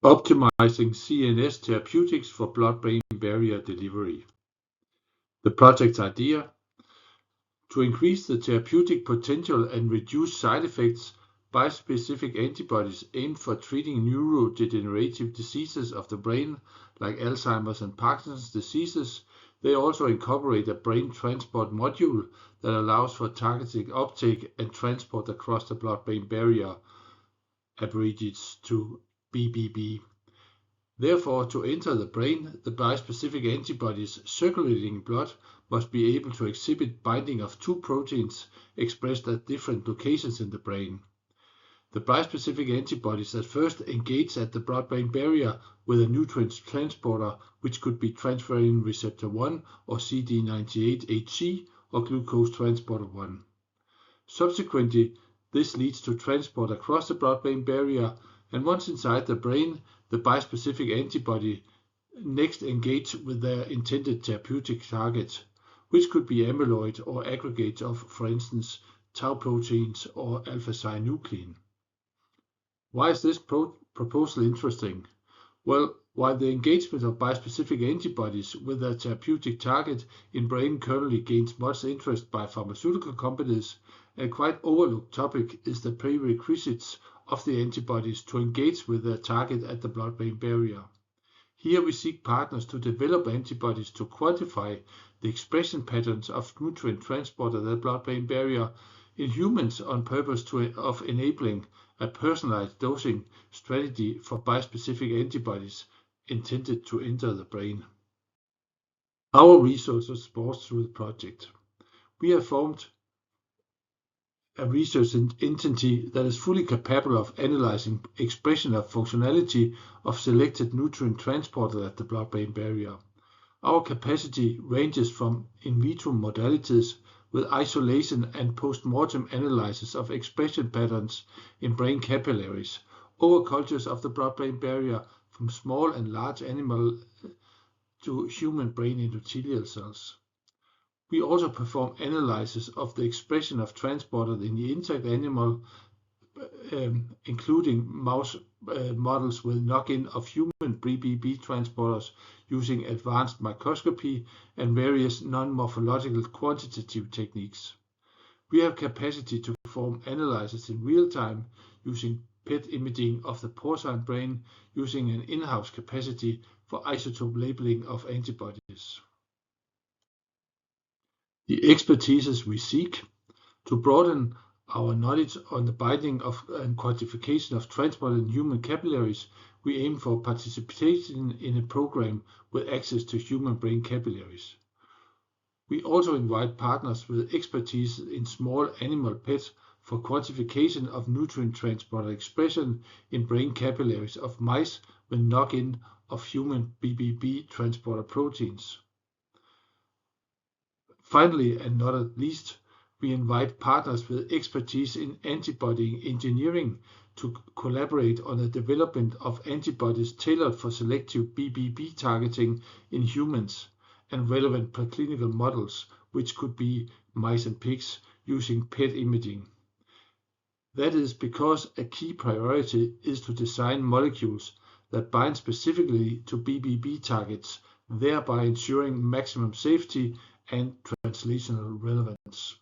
Optimizing CNS therapeutics for blood-brain barrier delivery. The project's idea: to increase the therapeutic potential and reduce side effects, bispecific antibodies aimed for treating neurodegenerative diseases of the brain, like Alzheimer's and Parkinson's diseases. They also incorporate a brain transport module that allows for targeted uptake and transport across the blood-brain barrier, abbreviated to BBB. Therefore, to enter the brain, the bispecific antibodies circulating in blood must be able to exhibit binding of two proteins expressed at different locations in the brain. The bispecific antibodies at first engage at the blood-brain barrier with a nutrient transporter, which could be transferrin receptor 1 or CD98HC or glucose transporter 1. Subsequently, this leads to transport across the blood-brain barrier, and once inside the brain, the bispecific antibody next engage with their intended therapeutic target, which could be amyloid or aggregates of, for instance, tau proteins or alpha-synuclein. Why is this proposal interesting? Well, while the engagement of bispecific antibodies with their therapeutic target in brain currently gains much interest by pharmaceutical companies, a quite overlooked topic is the prerequisites of the antibodies to engage with their target at the blood-brain barrier. Here we seek partners to develop antibodies to quantify the expression patterns of nutrient transport at the blood-brain barrier in humans on purpose of enabling a personalized dosing strategy for bispecific antibodies intended to enter the brain. Our resources support through the project. We have formed a research entity that is fully capable of analyzing expression of functionality of selected nutrient transporter at the blood-brain barrier. Our capacity ranges from in vitro modalities with isolation and post-mortem analysis of expression patterns in brain capillaries, over cultures of the blood-brain barrier from small and large animal to human brain endothelial cells. We also perform analysis of the expression of transporters in the intact animal, including mouse models with knock-in of human BBB transporters using advanced microscopy and various non-morphological quantitative techniques. We have capacity to perform analysis in real time using PET imaging of the porcine brain using an in-house capacity for isotope labeling of antibodies. The expertises we seek: to broaden our knowledge on the binding of and quantification of transport in human capillaries, we aim for participation in a program with access to human brain capillaries. We also invite partners with expertise in small animal PET for quantification of nutrient transporter expression in brain capillaries of mice with knock-in of human BBB transporter proteins. Finally, and not least, we invite partners with expertise in antibody engineering to collaborate on the development of antibodies tailored for selective BBB targeting in humans and relevant preclinical models, which could be mice and pigs, using PET imaging. That is because a key priority is to design molecules that bind specifically to BBB targets, thereby ensuring maximum safety and translational relevance.